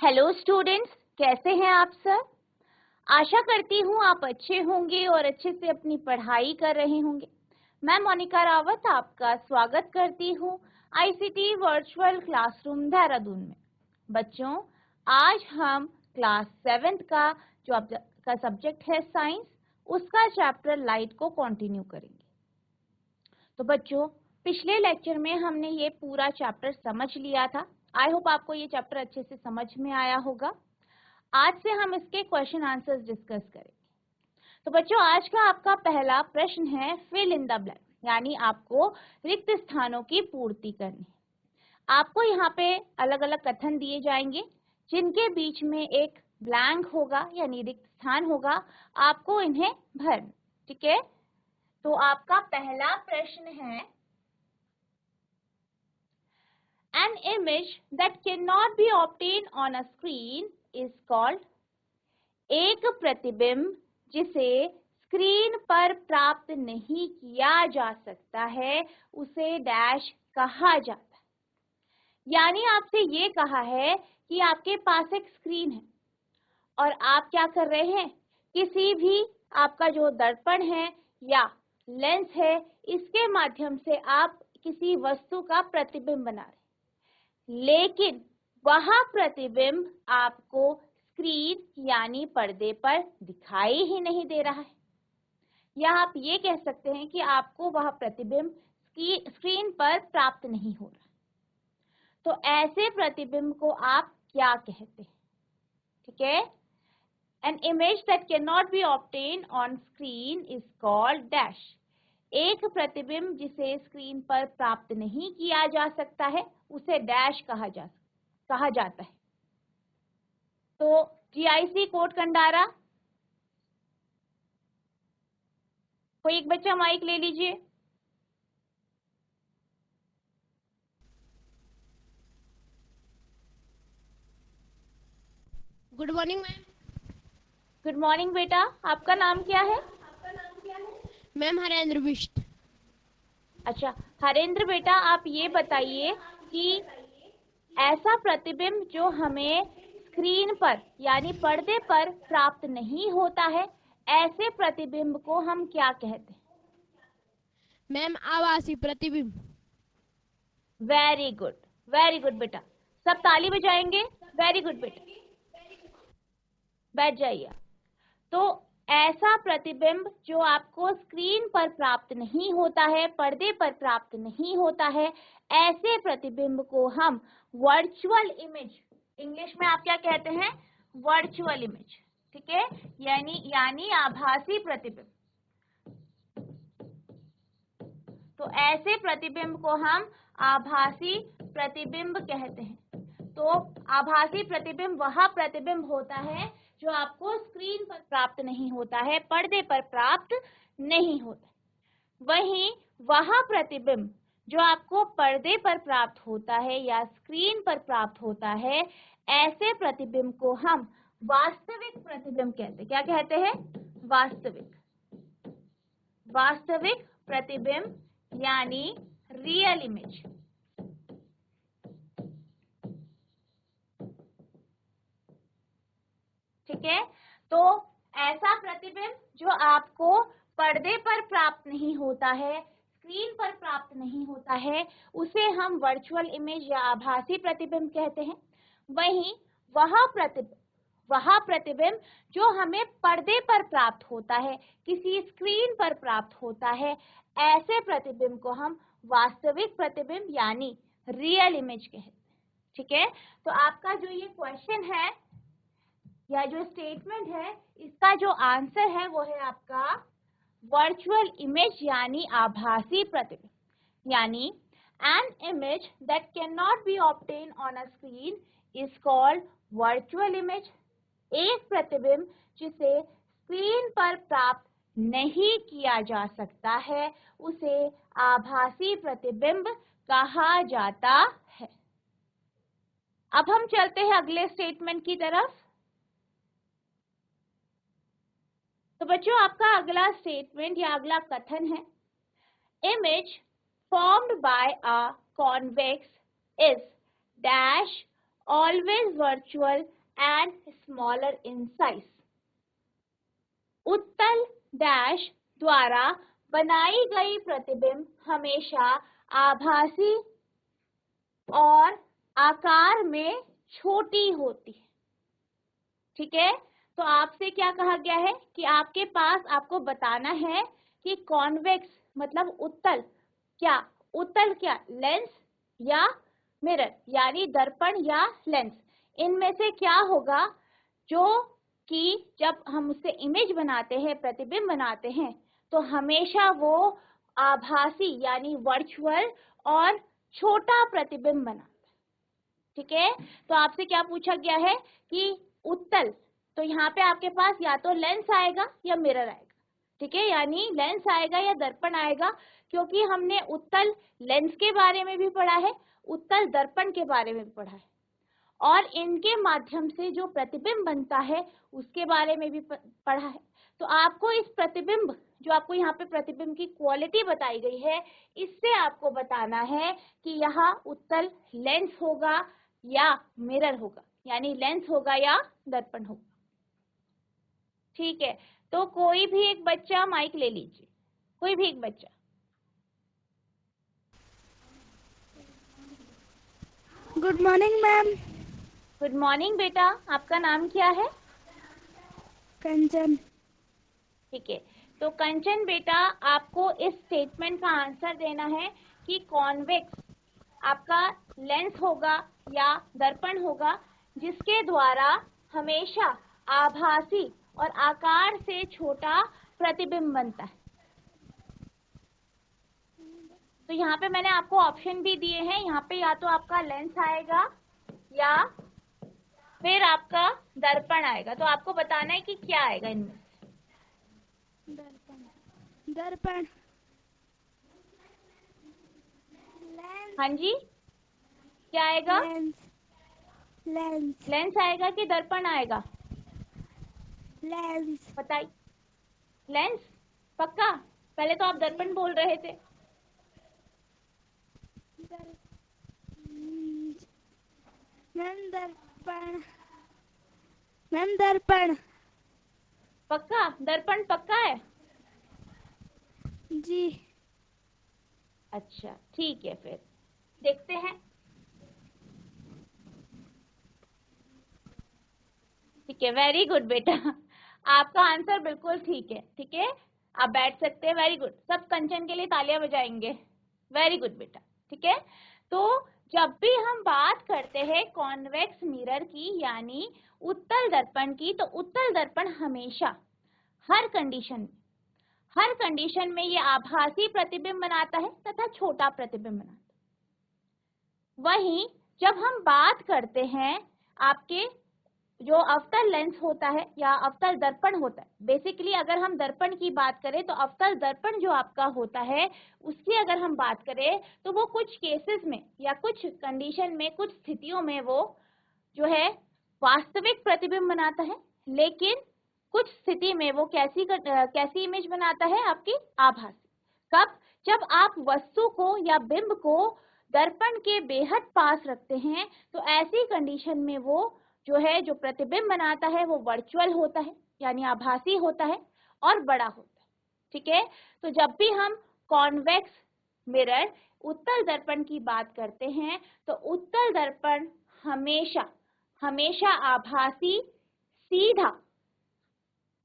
Hello students, कैसे हैं आप सब। आशा करती हूँ आप अच्छे होंगे और अच्छे से अपनी पढ़ाई कर रहे होंगे। मैं मोनिका रावत आपका स्वागत करती हूँ आईसीटी वर्चुअल क्लासरूम देहरादून में। बच्चों, आज हम क्लास 7th का जो आपका सब्जेक्ट है साइंस, उसका चैप्टर लाइट को कंटिन्यू करेंगे। तो बच्चों, पिछले लेक्चर में हमने ये पूरा चैप्टर समझ लिया था। आई होप आपको ये चैप्टर अच्छे से समझ में आया होगा। आज से हम इसके क्वेश्चन आंसर्स डिस्कस करेंगे। तो बच्चों, आज का आपका पहला प्रश्न है फिल इन द ब्लैंक, यानी आपको रिक्त स्थानों की पूर्ति करनी है। आपको यहाँ पे अलग अलग कथन दिए जाएंगे जिनके बीच में एक ब्लैंक होगा यानी रिक्त स्थान होगा। आपको इन्हें भरना, ठीक है। तो आपका पहला प्रश्न है, an image that cannot be obtained on a screen is called। एक प्रतिबिंब जिसे स्क्रीन पर प्राप्त नहीं किया जा सकता है उसे डैश कहा जाता है। यानी आपसे ये कहा है कि आपके पास एक स्क्रीन है और आप क्या कर रहे हैं, किसी भी आपका जो दर्पण है या लेंस है, इसके माध्यम से आप किसी वस्तु का प्रतिबिंब बना रहे हैं, लेकिन वह प्रतिबिंब आपको स्क्रीन यानी पर्दे पर दिखाई ही नहीं दे रहा है। या आप ये कह सकते हैं कि आपको वह प्रतिबिंब स्क्रीन पर प्राप्त नहीं हो रहा। तो ऐसे प्रतिबिंब को आप क्या कहते हैं, ठीक है। An image that cannot be obtained on screen is called dash। एक प्रतिबिंब जिसे स्क्रीन पर प्राप्त नहीं किया जा सकता है उसे डैश कहा जाता है। तो जीआईसी कोट कंडारा, कोई एक बच्चा माइक ले लीजिए। Good morning ma'am. Good morning बेटा, आपका नाम क्या है। मैम हरेंद्र बिष्ट। अच्छा हरेंद्र बेटा, आप ये बताइए कि ऐसा प्रतिबिंब जो हमें स्क्रीन पर यानी पर्दे पर प्राप्त नहीं होता है, ऐसे प्रतिबिंब को हम क्या कहते हैं। मैम आभासी प्रतिबिंब। वेरी गुड बेटा, सब ताली बजाएंगे। वेरी गुड बेटा, बैठ जाइए। तो ऐसा प्रतिबिंब जो आपको स्क्रीन पर प्राप्त नहीं होता है, पर्दे पर प्राप्त नहीं होता है, ऐसे प्रतिबिंब को हम वर्चुअल इमेज, इंग्लिश में आप क्या कहते हैं, वर्चुअल इमेज, ठीक है, यानी आभासी प्रतिबिंब। तो ऐसे प्रतिबिंब को हम आभासी प्रतिबिंब कहते हैं। तो आभासी प्रतिबिंब वह प्रतिबिंब होता है जो आपको स्क्रीन पर प्राप्त नहीं होता है, पर्दे पर प्राप्त नहीं होता। वहीं वह प्रतिबिंब जो आपको पर्दे पर प्राप्त होता है या स्क्रीन पर प्राप्त होता है, ऐसे प्रतिबिंब को हम वास्तविक प्रतिबिंब कहते हैं। क्या कहते हैं, वास्तविक प्रतिबिंब यानी रियल इमेज। ठीक है, तो ऐसा प्रतिबिंब जो आपको पर्दे पर प्राप्त नहीं होता है, स्क्रीन पर प्राप्त नहीं होता है, उसे हम वर्चुअल इमेज या आभासी प्रतिबिंब कहते हैं। वहीं वह प्रतिबिंब जो हमें पर्दे पर प्राप्त होता है, किसी स्क्रीन पर प्राप्त होता है, ऐसे प्रतिबिंब को हम वास्तविक प्रतिबिंब यानी रियल इमेज कहते हैं। ठीक है, तो आपका जो ये क्वेश्चन है या जो स्टेटमेंट है, इसका जो आंसर है वो है आपका वर्चुअल इमेज यानी आभासी प्रतिबिंब। यानी an image that cannot be obtained on a screen is called virtual image। एक प्रतिबिंब जिसे स्क्रीन पर प्राप्त नहीं किया जा सकता है उसे आभासी प्रतिबिंब कहा जाता है। अब हम चलते हैं अगले स्टेटमेंट की तरफ। तो बच्चों, आपका अगला स्टेटमेंट या अगला कथन है, image formed by a convex is dash always virtual and smaller in size. उत्तल डैश द्वारा बनाई गई प्रतिबिंब हमेशा आभासी और आकार में छोटी होती है। ठीक है, तो आपसे क्या कहा गया है कि आपके पास आपको बताना है कि कॉन्वेक्स मतलब उत्तल क्या, उत्तल क्या, लेंस या मिरर यानी दर्पण या लेंस, इनमें से क्या होगा जो कि जब हम उससे इमेज बनाते हैं, प्रतिबिंब बनाते हैं, तो हमेशा वो आभासी यानी वर्चुअल और छोटा प्रतिबिंब बनाता है। ठीक है, तो आपसे क्या पूछा गया है कि उत्तल, तो यहाँ पे आपके पास या तो लेंस आएगा या मिरर आएगा। ठीक है, यानी लेंस आएगा या दर्पण आएगा, क्योंकि हमने उत्तल लेंस के बारे में भी पढ़ा है, उत्तल दर्पण के बारे में भी पढ़ा है, और इनके माध्यम से जो प्रतिबिंब बनता है उसके बारे में भी पढ़ा है। तो आपको इस प्रतिबिंब, जो आपको यहाँ पे प्रतिबिंब की क्वालिटी बताई गई है, इससे आपको बताना है कि यहाँ उत्तल लेंस होगा या मिरर होगा, यानी लेंस होगा या दर्पण होगा। ठीक है, तो कोई भी एक बच्चा माइक ले लीजिए, कोई भी एक बच्चा। Good morning ma'am. Good morning बेटा, आपका नाम क्या है? कंचन। ठीक है, तो कंचन बेटा, आपको इस स्टेटमेंट का आंसर देना है कि कॉन्वेक्स आपका लेंस होगा या दर्पण होगा जिसके द्वारा हमेशा आभासी और आकार से छोटा प्रतिबिंब बनता है। तो यहाँ पे मैंने आपको ऑप्शन भी दिए हैं, यहाँ पे या तो आपका लेंस आएगा या फिर आपका दर्पण आएगा, तो आपको बताना है कि क्या आएगा इनमें से। दर्पण। दर्पण। लेंस। हाँ जी, क्या आएगा? लेंस। लेंस। लेंस आएगा कि दर्पण आएगा? लेंस। बताइए। लेंस पक्का? पहले तो आप दर्पण बोल रहे थे। मैम दर्पण। मैम दर्पण। पक्का दर्पण पक्का है? जी। अच्छा ठीक है, फिर देखते हैं। ठीक है, वेरी गुड बेटा, आपका आंसर बिल्कुल ठीक है। ठीक है, आप बैठ सकते हैं, वेरी गुड। सब कंचन के लिए तालियां बजाएंगे, वेरी गुड बेटा। ठीक है, तो जब भी हम बात करते हैं कॉन्वेक्स मिरर की यानी उत्तल दर्पण की, तो उत्तल दर्पण हमेशा हर कंडीशन में ये आभासी प्रतिबिंब बनाता है तथा छोटा प्रतिबिंब बनाता है। वहीं जब हम बात करते हैं आपके जो अवतल लेंस होता है या अवतल दर्पण होता है, बेसिकली अगर हम दर्पण की बात करें तो अवतल दर्पण जो आपका होता है उसकी अगर हम बात करें तो वो कुछ केसेस में या कुछ कंडीशन में, कुछ स्थितियों में वो जो है वास्तविक प्रतिबिंब बनाता है, लेकिन कुछ स्थिति में वो कैसी इमेज बनाता है? आपकी आभासी। कब? जब आप वस्तु को या बिंब को दर्पण के बेहद पास रखते हैं, तो ऐसी कंडीशन में वो जो है जो प्रतिबिंब बनाता है वो वर्चुअल होता है यानी आभासी होता है और बड़ा होता है। ठीक है, तो जब भी हम कॉन्वेक्स मिरर उत्तल दर्पण की बात करते हैं तो उत्तल दर्पण हमेशा आभासी, सीधा,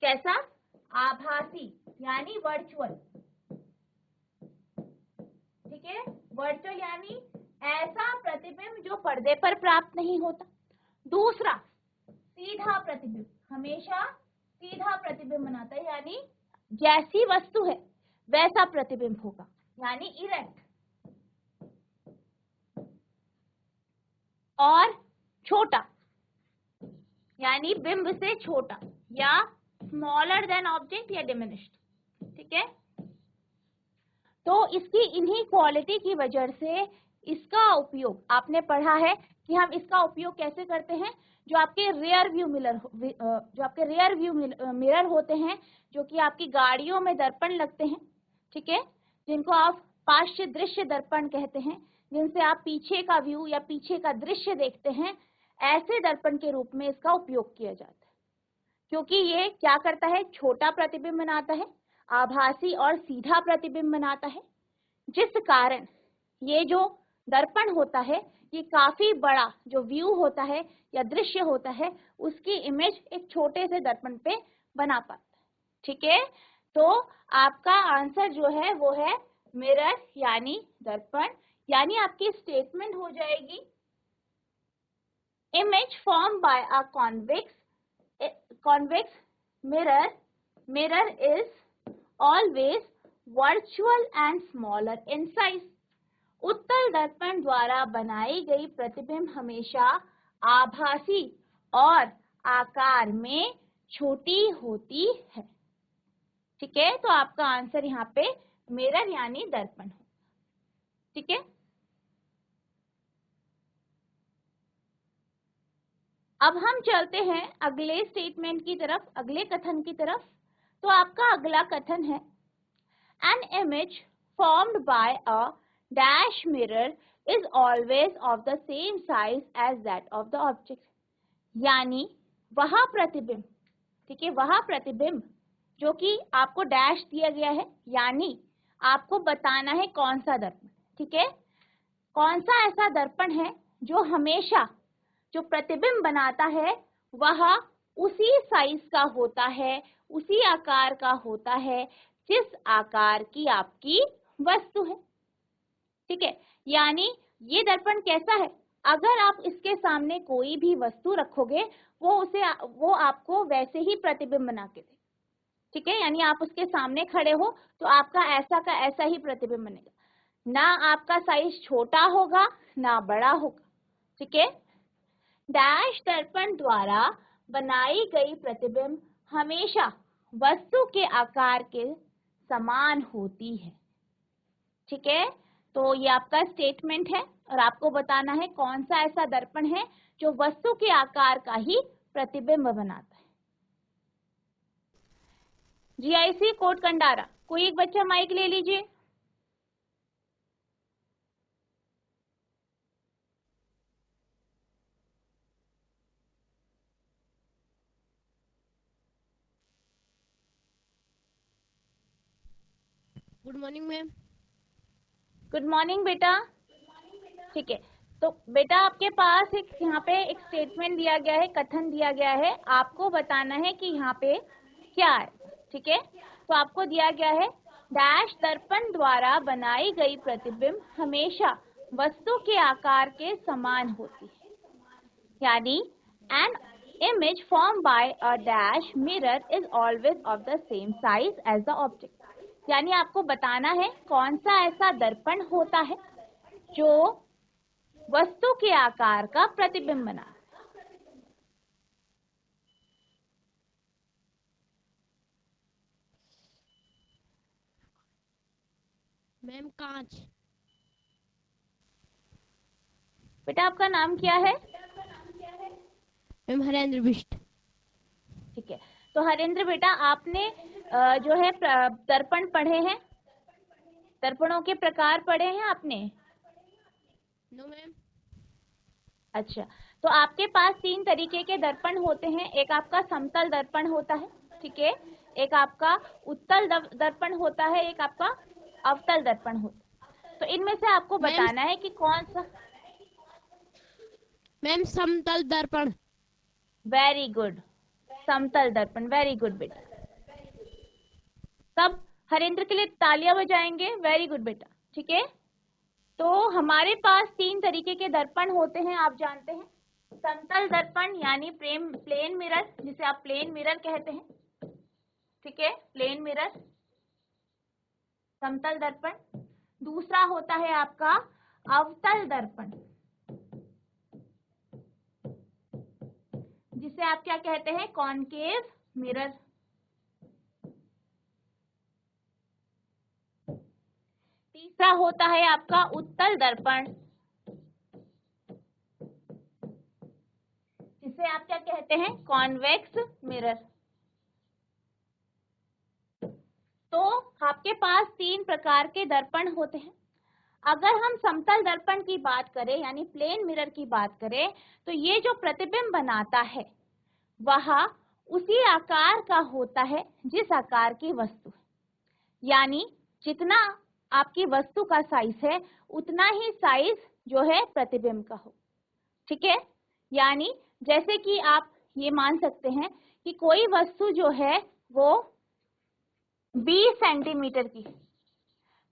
कैसा? आभासी यानी वर्चुअल। ठीक है, वर्चुअल यानी ऐसा प्रतिबिंब जो पर्दे पर प्राप्त नहीं होता। दूसरा, सीधा प्रतिबिंब, हमेशा सीधा प्रतिबिंब बनाता है, यानी जैसी वस्तु है वैसा प्रतिबिंब होगा, यानी इरेक्ट। और छोटा यानी बिंब से छोटा या स्मॉलर देन ऑब्जेक्ट या डिमिनिश्ड। ठीक है, तो इसकी इन्हीं क्वालिटी की वजह से इसका उपयोग आपने पढ़ा है कि हम इसका उपयोग कैसे करते हैं। जो आपके रियर व्यू मिरर होते हैं, जो कि आपकी गाड़ियों में दर्पण लगते हैं, ठीक है, जिनको आप पार्श्व दृश्य दर्पण कहते हैं, जिनसे आप पीछे का व्यू या पीछे का दृश्य देखते हैं, ऐसे दर्पण के रूप में इसका उपयोग किया जाता है, क्योंकि ये क्या करता है, छोटा प्रतिबिंब बनाता है, आभासी और सीधा प्रतिबिंब बनाता है, जिस कारण ये जो दर्पण होता है ये काफी बड़ा जो व्यू होता है या दृश्य होता है उसकी इमेज एक छोटे से दर्पण पे बना पाता है। ठीक है, तो आपका आंसर जो है वो है मिरर यानी दर्पण, यानी आपकी स्टेटमेंट हो जाएगी image form by a convex mirror is always virtual and smaller in size। उत्तल दर्पण द्वारा बनाई गई प्रतिबिंब हमेशा आभासी और आकार में छोटी होती है। ठीक है, तो आपका आंसर यहाँ पे मिरर यानी दर्पण हो। ठीक है, अब हम चलते हैं अगले स्टेटमेंट की तरफ, अगले कथन की तरफ। तो आपका अगला कथन है an image formed by a dash mirror is always of the same size as that of the object. यानी वह प्रतिबिंब, ठीक है, वह प्रतिबिंब जो कि आपको डैश दिया गया है, यानी आपको बताना है कौन सा दर्पण, ठीक है, कौन सा ऐसा दर्पण है जो हमेशा जो प्रतिबिंब बनाता है वह उसी साइज का होता है, उसी आकार का होता है जिस आकार की आपकी वस्तु है। ठीक है, यानी ये दर्पण कैसा है, अगर आप इसके सामने कोई भी वस्तु रखोगे वो आपको वैसे ही प्रतिबिंब बना के दे। ठीक है, यानी आप उसके सामने खड़े हो तो आपका ऐसा का ऐसा ही प्रतिबिंब बनेगा, ना आपका साइज छोटा होगा ना बड़ा होगा। ठीक है, डैश दर्पण द्वारा बनाई गई प्रतिबिंब हमेशा वस्तु के आकार के समान होती है। ठीक है, तो ये आपका स्टेटमेंट है और आपको बताना है कौन सा ऐसा दर्पण है जो वस्तु के आकार का ही प्रतिबिंब बनाता है। जीआईसी कोट कंडारा, कोई एक बच्चा माइक ले लीजिए। Good morning ma'am. Good morning बेटा। ठीक है, तो बेटा आपके पास एक यहाँ पे एक स्टेटमेंट दिया गया है, कथन दिया गया है, आपको बताना है कि यहाँ पे क्या है। ठीक है, तो आपको दिया गया है डैश दर्पण द्वारा बनाई गई प्रतिबिंब हमेशा वस्तु के आकार के समान होती है, यानी an image form by a dash mirror is always of the same size as the object. यानी आपको बताना है कौन सा ऐसा दर्पण होता है जो वस्तु के आकार का प्रतिबिंब बना। मैम कांच। बेटा आपका नाम क्या है? मैम हरेंद्र बिष्ट। ठीक है, तो हरेंद्र बेटा आपने जो है दर्पण पढ़े हैं, दर्पणों के प्रकार पढ़े हैं आपने? No ma'am. अच्छा, तो आपके पास 3 तरीके के दर्पण होते हैं, एक आपका समतल दर्पण होता है, ठीक है, एक आपका उत्तल दर्पण होता है, एक आपका अवतल दर्पण होता है। तो इनमें से आपको बताना है कि कौन सा। मैम समतल दर्पण। वेरी गुड, समतल दर्पण, वेरी गुड बेटा। सब हरेंद्र के लिए तालियां बजाएंगे, वेरी गुड बेटा। ठीक है, तो हमारे पास 3 तरीके के दर्पण होते हैं, आप जानते हैं, समतल दर्पण यानी प्लेन मिरर, जिसे आप प्लेन मिरर कहते हैं। ठीक है, प्लेन मिरर, समतल दर्पण। दूसरा होता है आपका अवतल दर्पण, जिसे आप क्या कहते हैं, कॉनकेव मिरर। तीसरा होता है आपका उत्तल दर्पण, जिसे आप क्या कहते हैं, कॉन्वेक्स मिरर। तो आपके पास 3 प्रकार के दर्पण होते हैं। अगर हम समतल दर्पण की बात करें यानी प्लेन मिरर की बात करें तो ये जो प्रतिबिंब बनाता है वह उसी आकार का होता है जिस आकार की वस्तु है, यानी जितना आपकी वस्तु का साइज है उतना ही साइज जो है प्रतिबिंब का हो। ठीक है, यानी जैसे कि आप ये मान सकते हैं कि कोई वस्तु जो है वो 20 सेंटीमीटर की है,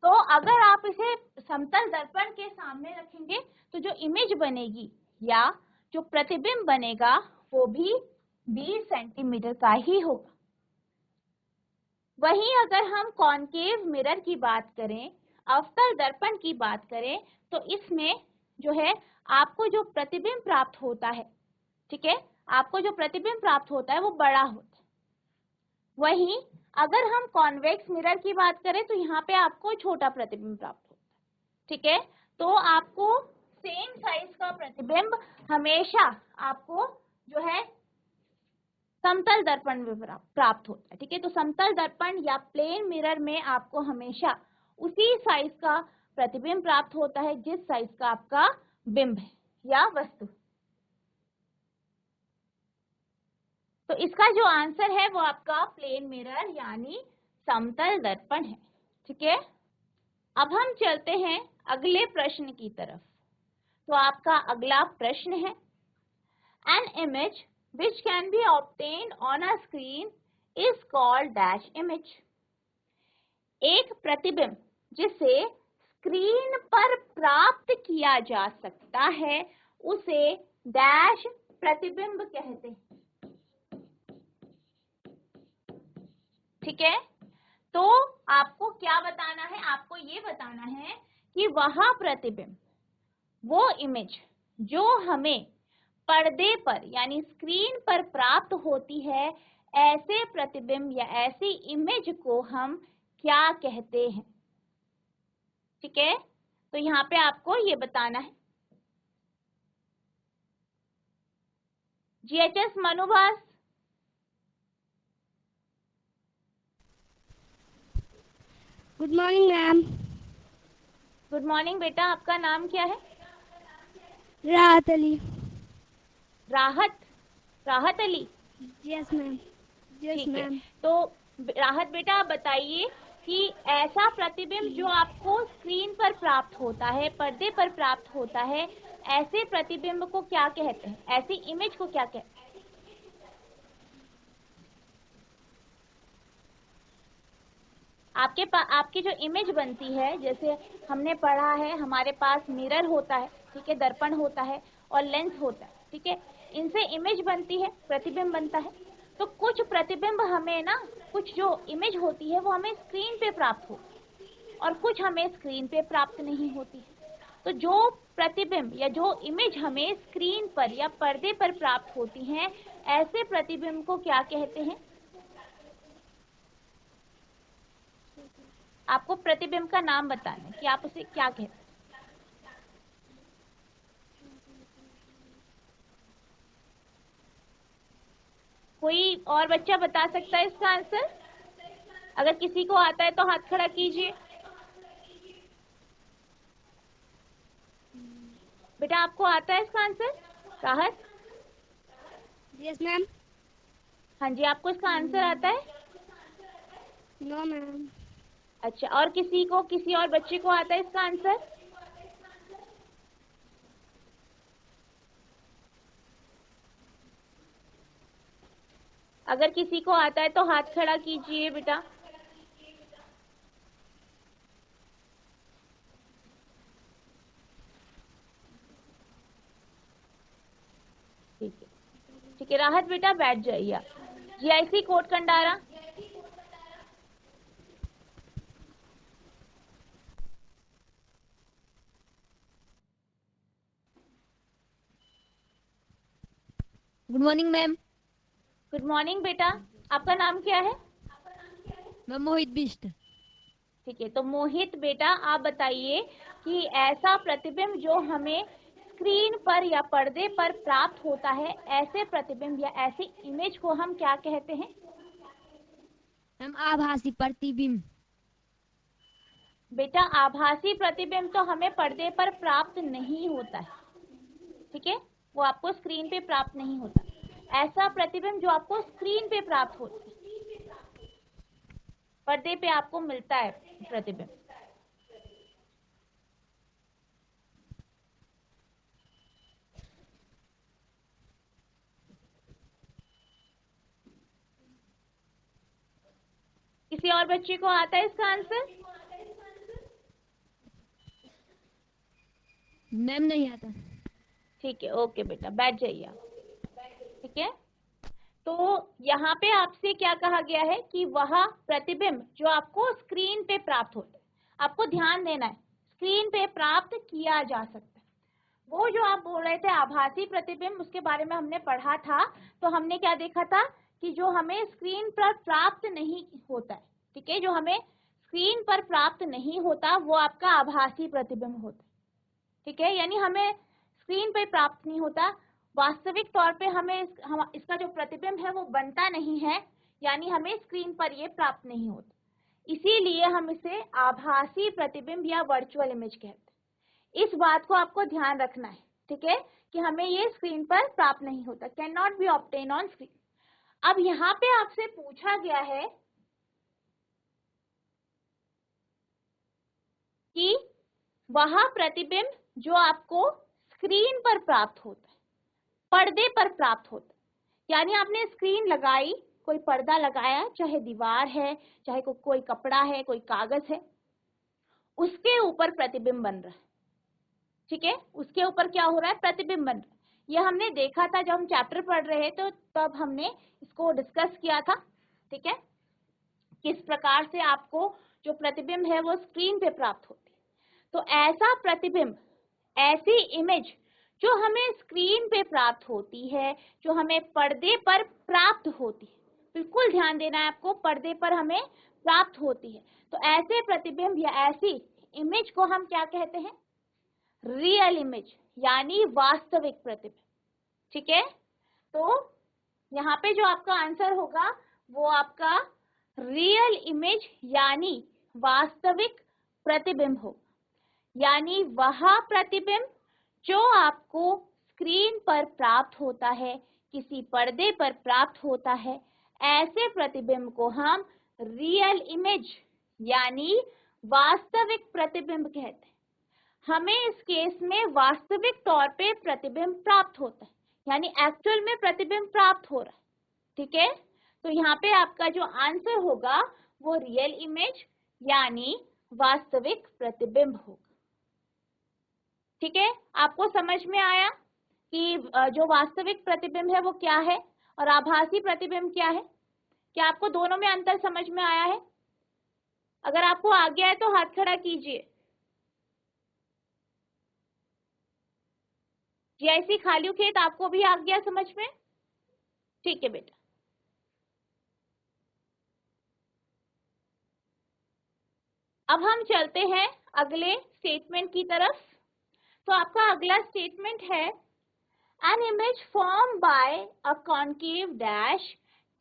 तो अगर आप इसे समतल दर्पण के सामने रखेंगे तो जो इमेज बनेगी या जो प्रतिबिंब बनेगा वो भी 20 सेंटीमीटर का ही होगा। वहीं अगर हम कॉनकेव मिरर की बात करें, अवतल दर्पण की बात करें, तो इसमें जो है आपको जो प्रतिबिंब प्राप्त होता है, ठीक है, आपको जो प्रतिबिंब प्राप्त होता है वो बड़ा होता है। वहीं अगर हम कॉन्वेक्स मिरर की बात करें तो यहाँ पे आपको छोटा प्रतिबिंब प्राप्त होता है। ठीक है, तो आपको सेम साइज का प्रतिबिंब हमेशा आपको जो है समतल दर्पण में प्राप्त होता है। ठीक है, तो समतल दर्पण या प्लेन मिरर में आपको हमेशा उसी साइज का प्रतिबिंब प्राप्त होता है जिस साइज का आपका बिंब है या वस्तु। तो इसका जो आंसर है वो आपका प्लेन मिरर यानी समतल दर्पण है। ठीक है, अब हम चलते हैं अगले प्रश्न की तरफ। तो आपका अगला प्रश्न है, an image which can be obtained on a screen is called dash image। एक प्रतिबिंब जिसे स्क्रीन पर प्राप्त किया जा सकता है उसे डैश प्रतिबिंब कहते हैं। ठीक है, तो आपको क्या बताना है, आपको ये बताना है कि वह प्रतिबिंब, वो इमेज जो हमें पर्दे पर यानी स्क्रीन पर प्राप्त होती है, ऐसे प्रतिबिंब या ऐसी इमेज को हम क्या कहते हैं। ठीक है, तो यहाँ पे आपको ये बताना है। जीएचएस मनुभास। Good morning ma'am. Good morning बेटा, आपका नाम क्या है? राहत अली। राहत अली। Yes ma'am. यस ठीक है, मैम। तो राहत बेटा आप बताइए कि ऐसा प्रतिबिंब जो आपको स्क्रीन पर प्राप्त होता है, पर्दे पर प्राप्त होता है, ऐसे प्रतिबिंब को क्या कहते हैं, ऐसी इमेज को क्या कहते हैं? आपकी जो इमेज बनती है, जैसे हमने पढ़ा है हमारे पास मिरर होता है, ठीक है, दर्पण होता है और लेंस होता है। ठीक है, इनसे इमेज बनती है, प्रतिबिंब बनता है। तो कुछ प्रतिबिंब हमें ना, कुछ जो इमेज होती है वो हमें स्क्रीन पे प्राप्त होती है और कुछ हमें स्क्रीन पे प्राप्त नहीं होती है। तो जो प्रतिबिंब या जो इमेज हमें स्क्रीन पर या पर्दे पर प्राप्त होती हैं, ऐसे प्रतिबिंब को क्या कहते हैं? आपको प्रतिबिंब का नाम बताना है कि आप उसे क्या कहते हैं। कोई और बच्चा बता सकता है इसका आंसर? अगर किसी को आता है तो हाथ खड़ा कीजिए। बेटा आपको आता है इसका आंसर? राहत। Yes ma'am. हाँ जी, आपको इसका आंसर आता है? No ma'am. अच्छा, और किसी और बच्चे को आता है इसका आंसर? अगर किसी को आता है तो हाथ खड़ा कीजिए बेटा। ठीक है, राहत बेटा बैठ जाइए। GIC Kot Kandara. Good morning ma'am. Good morning बेटा, आपका नाम क्या है? मैं मोहित बिष्ट। ठीक है, तो मोहित बेटा आप बताइए कि ऐसा प्रतिबिंब जो हमें स्क्रीन पर या पर्दे पर प्राप्त होता है, ऐसे प्रतिबिंब या ऐसी इमेज को हम क्या कहते हैं? मैम आभासी प्रतिबिंब। बेटा आभासी प्रतिबिंब तो हमें पर्दे पर प्राप्त नहीं होता है, ठीक है, वो आपको स्क्रीन पे प्राप्त नहीं होता। ऐसा प्रतिबिंब जो आपको स्क्रीन पे प्राप्त होता है, पर्दे पे आपको मिलता है प्रतिबिंब। किसी और बच्चे को आता है इसका आंसर? मैम नहीं आता। ठीक है, ओके बेटा, बैठ जाइए आप। ठीक है, तो यहाँ पे आपसे क्या कहा गया है कि वह प्रतिबिंब जो आपको स्क्रीन पे प्राप्त होता है, आपको ध्यान देना है, स्क्रीन पे प्राप्त किया जा सकता है। वो जो आप बोल रहे थे आभासी प्रतिबिंब, उसके बारे में हमने पढ़ा था, तो हमने क्या देखा था कि जो हमें स्क्रीन पर प्राप्त नहीं होता है, ठीक है, जो हमें स्क्रीन पर प्राप्त नहीं होता वो आपका आभासी प्रतिबिंब होता है, ठीक है, यानी हमें स्क्रीन पर प्राप्त नहीं होता, वास्तविक तौर पे हमें इसका जो प्रतिबिंब है वो बनता नहीं है, यानी हमें स्क्रीन पर ये प्राप्त नहीं होता, इसीलिए हम इसे आभासी प्रतिबिंब या वर्चुअल इमेज कहते हैं। इस बात को आपको ध्यान रखना है, ठीक है, कि हमें ये स्क्रीन पर प्राप्त नहीं होता, can not be obtain on screen. अब यहाँ पे आपसे पूछा गया है कि वह प्रतिबिंब जो आपको स्क्रीन पर प्राप्त होता है, पर्दे पर प्राप्त होता है, यानी आपने स्क्रीन लगाई, कोई पर्दा लगाया, चाहे दीवार है, चाहे कोई कपड़ा है, कोई कागज है, उसके ऊपर प्रतिबिंब बन रहा है, ठीक है, उसके ऊपर क्या हो रहा है, प्रतिबिंब बन रहा है। ये हमने देखा था जब हम चैप्टर पढ़ रहे थे, तो तब हमने इसको डिस्कस किया था, ठीक है, किस प्रकार से आपको जो प्रतिबिंब है वो स्क्रीन पे प्राप्त होती है। तो ऐसा प्रतिबिंब, ऐसी इमेज जो हमें स्क्रीन पे प्राप्त होती है, जो हमें पर्दे पर प्राप्त होती है, बिल्कुल ध्यान देना है आपको, पर्दे पर हमें प्राप्त होती है, तो ऐसे प्रतिबिंब या ऐसी इमेज को हम क्या कहते हैं, रियल इमेज, यानी वास्तविक प्रतिबिंब, ठीक है। तो यहाँ पे जो आपका आंसर होगा वो आपका रियल इमेज यानी वास्तविक प्रतिबिंब हो, यानी वह प्रतिबिंब जो आपको स्क्रीन पर प्राप्त होता है, किसी पर्दे पर प्राप्त होता है, ऐसे प्रतिबिंब को हम रियल इमेज यानी वास्तविक प्रतिबिंब कहते हैं। हमें इस केस में वास्तविक तौर पे प्रतिबिंब प्राप्त होता है, यानी एक्चुअल में प्रतिबिंब प्राप्त हो रहा है, ठीक है। तो यहाँ पे आपका जो आंसर होगा वो रियल इमेज यानी वास्तविक प्रतिबिंब होगा, ठीक है। आपको समझ में आया कि जो वास्तविक प्रतिबिंब है वो क्या है और आभासी प्रतिबिंब क्या है? क्या आपको दोनों में अंतर समझ में आया है? अगर आपको आ गया है तो हाथ खड़ा कीजिए। जैसी खाली खेत आपको भी आ गया समझ में? ठीक है बेटा। अब हम चलते हैं अगले स्टेटमेंट की तरफ। तो आपका अगला स्टेटमेंट है an image formed by a concave dash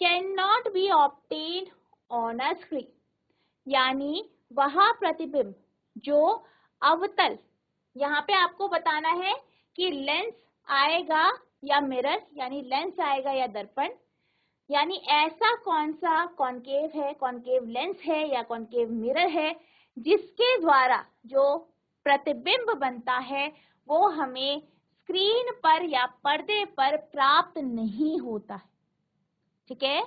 cannot be obtained on a screen, यानी वह प्रतिबिंब जो अवतल, यहाँ पे आपको बताना है कि लेंस आएगा या मिरर, यानी लेंस आएगा या दर्पण, यानी ऐसा कौन सा कॉन्केव है, कॉन्केव लेंस है या कॉन्केव मिरर है जिसके द्वारा जो प्रतिबिंब बनता है वो हमें स्क्रीन पर या पर्दे पर प्राप्त नहीं होता है, ठीक है।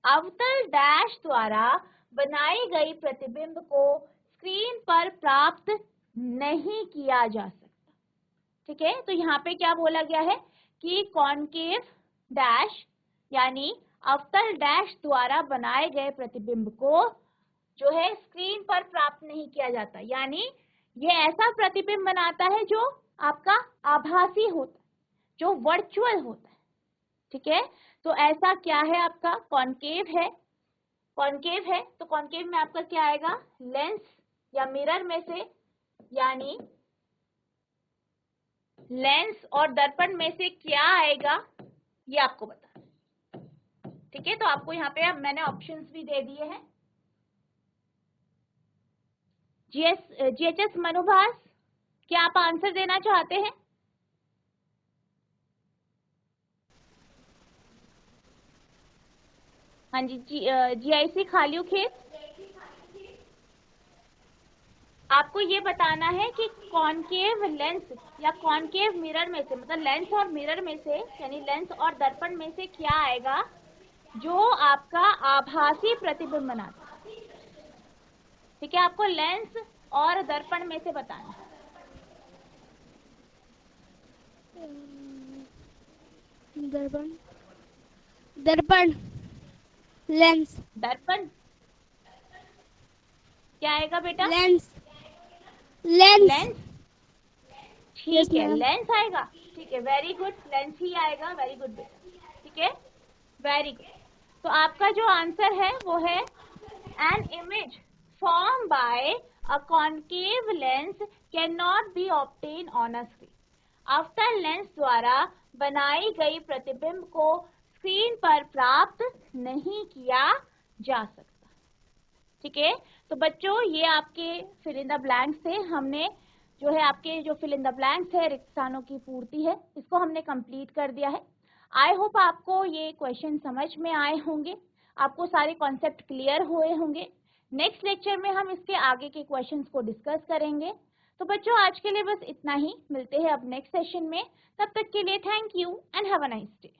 अवतल डैश द्वारा बनाई गई प्रतिबिंब को स्क्रीन पर प्राप्त नहीं किया जा सकता, ठीक है। तो यहाँ पे क्या बोला गया है कि कॉन्केव डैश यानी अवतल डैश द्वारा बनाए गए प्रतिबिंब को जो है स्क्रीन पर प्राप्त नहीं किया जाता, यानी ये ऐसा प्रतिबिंब बनाता है जो आपका आभासी होता है, जो वर्चुअल होता है, ठीक है। तो ऐसा क्या है, आपका कॉन्केव है, कॉन्केव है तो कॉन्केव में आपका क्या आएगा, लेंस या मिरर में से, यानी लेंस और दर्पण में से क्या आएगा ये आपको बता, ठीक है। तो आपको यहाँ पे मैंने ऑप्शंस भी दे दिए हैं, GHS मनुभास, क्या आप आंसर देना चाहते हैं? हाँ जी, GIC खालियो खेत, आपको ये बताना है कि कॉनकेव लेंस या कॉनकेव मिरर में से, मतलब लेंस और मिरर में से, यानी लेंस और दर्पण में से क्या आएगा जो आपका आभासी प्रतिबिंब बनाता है। ठीक है, आपको लेंस और दर्पण में से बताना है। दर्पण, दर्पण, लेंस, दर्पण क्या आएगा बेटा? लेंस, लेंस, लेंस, ठीक Yes, है, ma'am. लेंस आएगा। ठीक है, वेरी गुड, लेंस ही आएगा। वेरी गुड बेटा, ठीक है, वेरी गुड। तो आपका जो आंसर है वो है an image form by a concave lens can not be obtain on a screen. अवतल लेंस द्वारा बनाई गई प्रतिबिंब को स्क्रीन पर प्राप्त नहीं किया जा सकता। ठीक है, तो बच्चों ये आपके फिल इन द ब्लैंक्स थे। हमने जो है आपके जो फिल इन द ब्लैंक्स है, रिक्त स्थानों की पूर्ति है, इसको हमने कंप्लीट कर दिया है। आई होप आपको ये क्वेश्चन समझ में आए होंगे, आपको सारे कॉन्सेप्ट क्लियर हुए होंगे। नेक्स्ट लेक्चर में हम इसके आगे के क्वेश्चंस को डिस्कस करेंगे। तो बच्चों आज के लिए बस इतना ही, मिलते हैं अब नेक्स्ट सेशन में। तब तक के लिए thank you and have a nice day.